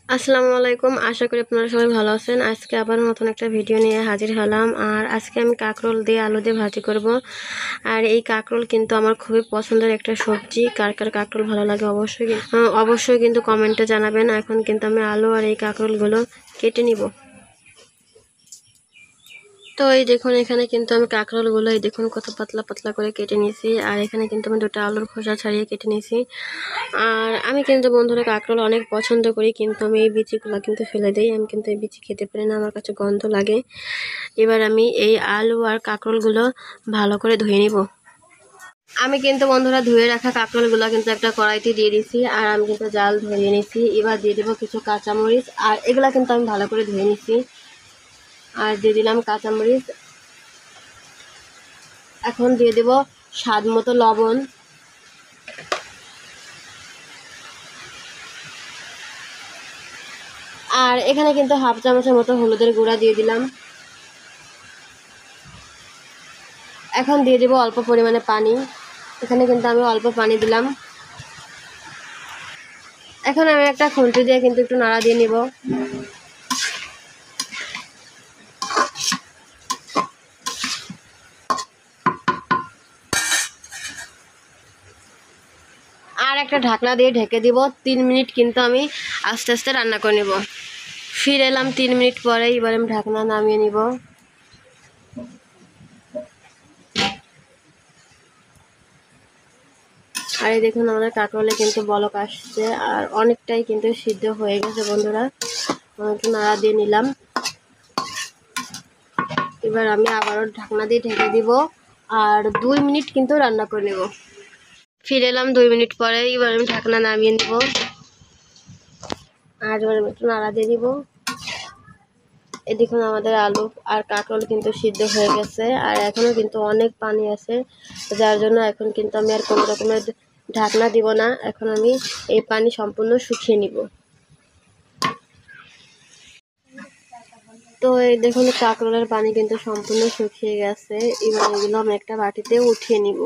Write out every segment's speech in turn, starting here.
আসসালামু আলাইকুম। আশা করি আপনারা সবাই ভালো আছেন। আজকে আবার নতুন একটা ভিডিও নিয়ে হাজির হলাম। আর আজকে আমি কাঁকরোল দিয়ে আলু দিয়ে ভাজি করব। আর এই কাঁকরোল কিন্তু আমার খুবই পছন্দের একটা সবজি। কার কার কাঁকরোল ভালো লাগে অবশ্যই কিন্তু কমেন্টে জানাবেন। এখন কিন্তু আমি আলু আর এই কাঁকরোলগুলো কেটে নিব। তো এই দেখুন, এখানে কিন্তু আমি কাঁকরোলগুলো এই দেখুন কত পাতলা পাতলা করে কেটে নিয়েছি। আর এখানে কিন্তু আমি দুটো আলুর খোসা ছাড়িয়ে কেটে নিয়েছি। আর আমি কিন্তু বন্ধুরা কাঁকরোল অনেক পছন্দ করি, কিন্তু আমি এই বিচিগুলো কিন্তু ফেলে দিই। আমি কিন্তু এই বিচি খেতে পারি না, আমার কাছে গন্ধ লাগে। এবার আমি এই আলু আর কাঁকরোলগুলো ভালো করে ধুয়ে নিব। আমি কিন্তু বন্ধুরা ধুয়ে রাখা কাঁকরোলগুলো কিন্তু একটা কড়াইতে দিয়ে দিয়েছি। আর আমি কিন্তু জাল ধরিয়ে নিয়েছি। এবার দিয়ে দেবো কিছু কাঁচামরিচ, আর এগুলা কিন্তু আমি ভালো করে ধুয়ে নিয়েছি। আর দিয়ে দিলাম কাঁচামরিচ। এখন দিয়ে দেব স্বাদ মতো লবণ। আর এখানে কিন্তু হাফ চামচের মতো হলুদের গুঁড়া দিয়ে দিলাম। এখন দিয়ে দেব অল্প পরিমাণে পানি। এখানে কিন্তু আমি অল্প পানি দিলাম। এখন আমি একটা খুন্তি দিয়ে কিন্তু একটু নাড়া দিয়ে নিব। আর একটা ঢাকনা দিয়ে ঢেকে দিব। 3 মিনিট কিন্তু আমি আস্তে আস্তে রান্না করে নেব। ফিরে এলাম 3 মিনিট পরে। এবার আমি ঢাকনা নামিয়ে নিব। আর এই দেখুন, আমাদের কাঁকরোলে কিন্তু বলক আসছে আর অনেকটাই কিন্তু সিদ্ধ হয়ে গেছে বন্ধুরা। একটু নাড়া দিয়ে নিলাম। এবার আমি আবারও ঢাকনা দিয়ে ঢেকে দিব আর 2 মিনিট কিন্তু রান্না করে নেব। ফিরে এলাম 2 মিনিট পরে। এবার আমি ঢাকনা নামিয়ে নিব আর এবার একটু নাড়া দিয়ে দিব। এই দেখুন, আমাদের আলু আর কাঁকরোল কিন্তু সিদ্ধ হয়ে গেছে। আর এখনও কিন্তু অনেক পানি আছে, যার জন্য এখন কিন্তু আমি আর কোনো রকমের ঢাকনা দিব না। এখন আমি এই পানি সম্পূর্ণ শুকিয়ে নিব। তো এই দেখুন, কাঁকরোলের পানি কিন্তু সম্পূর্ণ শুকিয়ে গেছে। এবার এগুলো আমি একটা বাটিতে উঠিয়ে নিব।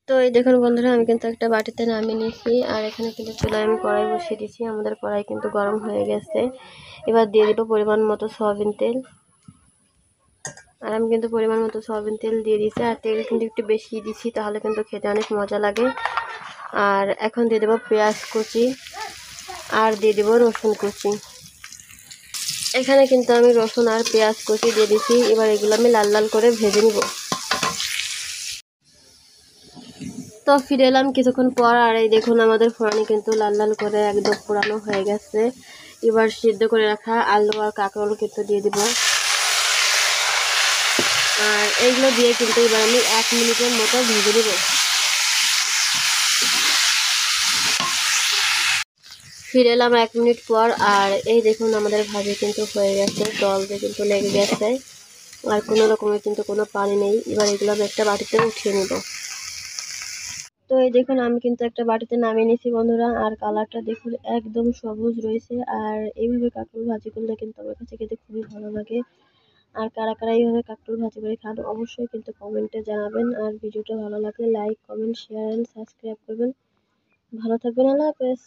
তো এই দেখুন বন্ধুরা, আমি কিন্তু একটা বাটিতে নামিয়ে নিয়েছি। আর এখানে কিন্তু চুলায় আমি কড়াই বসিয়ে দিয়েছি। আমাদের কড়াই কিন্তু গরম হয়ে গেছে। এবার দিয়ে দিব পরিমাণ মতো সয়াবিন তেল। আর আমি কিন্তু পরিমাণ মতো সয়াবিন তেল দিয়ে দিয়েছি। আর তেল কিন্তু একটু বেশি দিচ্ছি, তাহলে কিন্তু খেতে অনেক মজা লাগে। আর এখন দিয়ে দেবো পেঁয়াজ কুচি আর দিয়ে দেবো রসুন কুচি। এখানে কিন্তু আমি রসুন আর পেঁয়াজ কুচি দিয়ে দিচ্ছি। এবার এগুলো আমি লাল লাল করে ভেজে নিব। তো ফিরে এলাম কিছুক্ষণ পর। আর এই দেখুন, আমাদের ফোড়ানি কিন্তু লাল লাল করে একদম পোড়ানো হয়ে গেছে। এবার সিদ্ধ করে রাখা আলু আর কাঁকরোল কিন্তু দিয়ে দিব। আর এইগুলো দিয়ে কিন্তু এবার আমি 1 মিনিটের মতো ভেজে নেব। ফিরে এলাম 1 মিনিট পর। আর এই দেখুন, আমাদের ভাজি কিন্তু হয়ে গেছে, জল দিয়ে কিন্তু লেগে গেছে। আর কোনো রকমের কিন্তু কোনো পানি নেই। এবার এগুলো আমি একটা বাটিতে উঠিয়ে নেব। তো এই দেখুন, আমি কিন্তু একটা বাটিতে নামিয়ে নিয়েছি বন্ধুরা। আর কালারটা দেখুন একদম সবুজ রয়েছে। আর এইভাবে কাঁকরোল ভাজি করলে কিন্তু আমার কাছে খেতে খুবই ভালো লাগে। আর কারা কারা এইভাবে কাঁকরোল ভাজি করে খান অবশ্যই কিন্তু কমেন্টে জানাবেন। আর ভিডিওটা ভালো লাগলে like, comment, share and subscribe করবেন। ভালো থাকবেন। আল্লাহ হাফেজ।